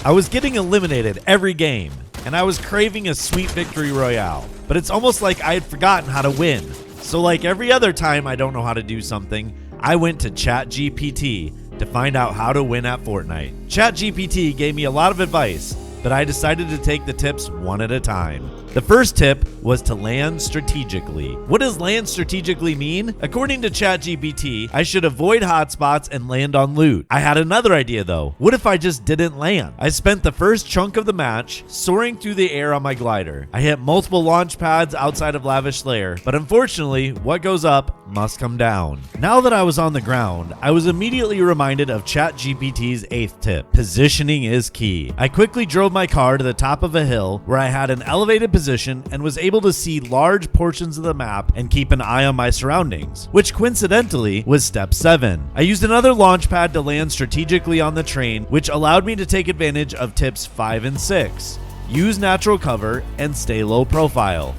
I was getting eliminated every game, and I was craving a sweet victory royale, but it's almost like I had forgotten how to win. So like every other time I don't know how to do something, I went to ChatGPT to find out how to win at Fortnite. ChatGPT gave me a lot of advice, but I decided to take the tips one at a time. The first tip was to land strategically. What does land strategically mean? According to ChatGPT, I should avoid hotspots and land on loot. I had another idea though. What if I just didn't land? I spent the first chunk of the match soaring through the air on my glider. I hit multiple launch pads outside of Lavish Lair, but unfortunately, what goes up must come down. Now that I was on the ground, I was immediately reminded of ChatGPT's 8th tip. Positioning is key. I quickly drove my car to the top of a hill where I had an elevated position and was able to see large portions of the map and keep an eye on my surroundings, which coincidentally was step 7. I used another launch pad to land strategically on the train, which allowed me to take advantage of tips 5 and 6. Use natural cover and stay low profile.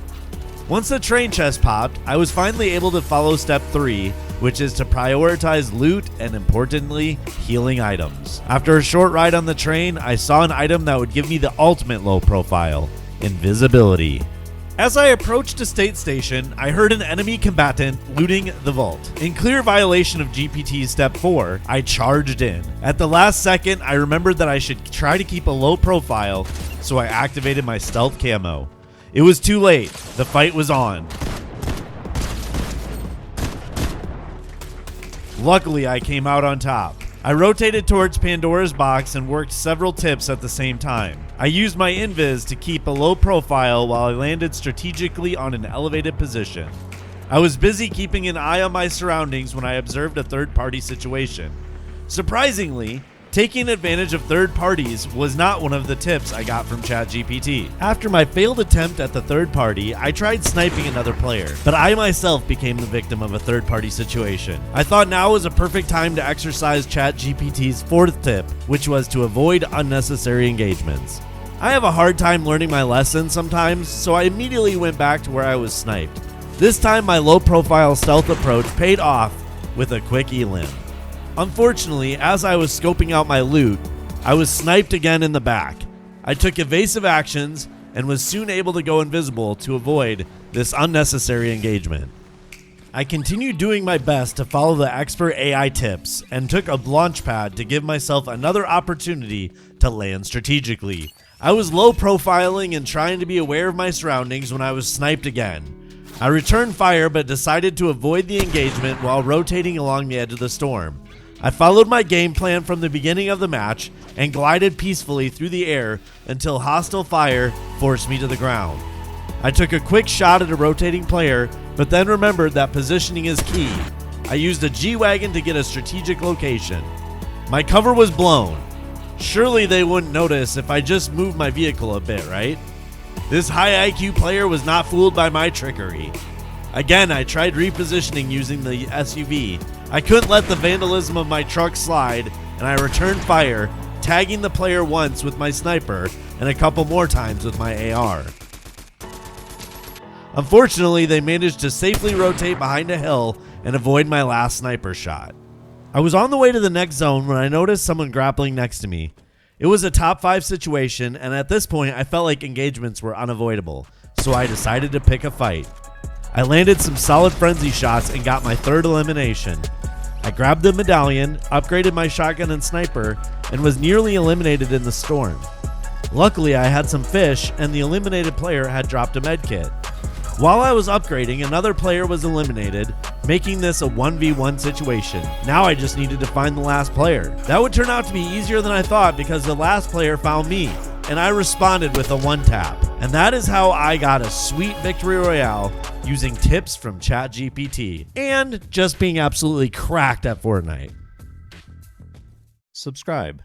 Once the train chest popped, I was finally able to follow step 3, which is to prioritize loot and, importantly, healing items. After a short ride on the train, I saw an item that would give me the ultimate low profile: invisibility. As I approached a state station, I heard an enemy combatant looting the vault. In clear violation of GPT's step 4, I charged in. At the last second, I remembered that I should try to keep a low profile, so I activated my stealth camo. It was too late. The fight was on. Luckily, I came out on top. I rotated towards Pandora's box and worked several tips at the same time. I used my invis to keep a low profile while I landed strategically on an elevated position. I was busy keeping an eye on my surroundings when I observed a third-party situation. Surprisingly, taking advantage of third parties was not one of the tips I got from ChatGPT. After my failed attempt at the third party, I tried sniping another player, but I myself became the victim of a third party situation. I thought now was a perfect time to exercise ChatGPT's 4th tip, which was to avoid unnecessary engagements. I have a hard time learning my lessons sometimes, so I immediately went back to where I was sniped. This time my low profile stealth approach paid off with a quick elim. Unfortunately, as I was scoping out my loot, I was sniped again in the back. I took evasive actions and was soon able to go invisible to avoid this unnecessary engagement. I continued doing my best to follow the expert AI tips and took a launch pad to give myself another opportunity to land strategically. I was low profiling and trying to be aware of my surroundings when I was sniped again. I returned fire but decided to avoid the engagement while rotating along the edge of the storm. I followed my game plan from the beginning of the match and glided peacefully through the air until hostile fire forced me to the ground. I took a quick shot at a rotating player, but then remembered that positioning is key. I used a G-Wagon to get a strategic location. My cover was blown. Surely they wouldn't notice if I just moved my vehicle a bit, right? This high IQ player was not fooled by my trickery. Again, I tried repositioning using the SUV. I couldn't let the vandalism of my truck slide, and I returned fire, tagging the player once with my sniper and a couple more times with my AR. Unfortunately, they managed to safely rotate behind a hill and avoid my last sniper shot. I was on the way to the next zone when I noticed someone grappling next to me. It was a top 5 situation, and at this point I felt like engagements were unavoidable, so I decided to pick a fight. I landed some solid frenzy shots and got my 3rd elimination. I grabbed the medallion, upgraded my shotgun and sniper, and was nearly eliminated in the storm. Luckily, I had some fish, and the eliminated player had dropped a medkit. While I was upgrading, another player was eliminated, making this a 1v1 situation. Now I just needed to find the last player. That would turn out to be easier than I thought because the last player found me, and I responded with a 1-tap. And that is how I got a sweet victory royale using tips from ChatGPT and just being absolutely cracked at Fortnite. Subscribe.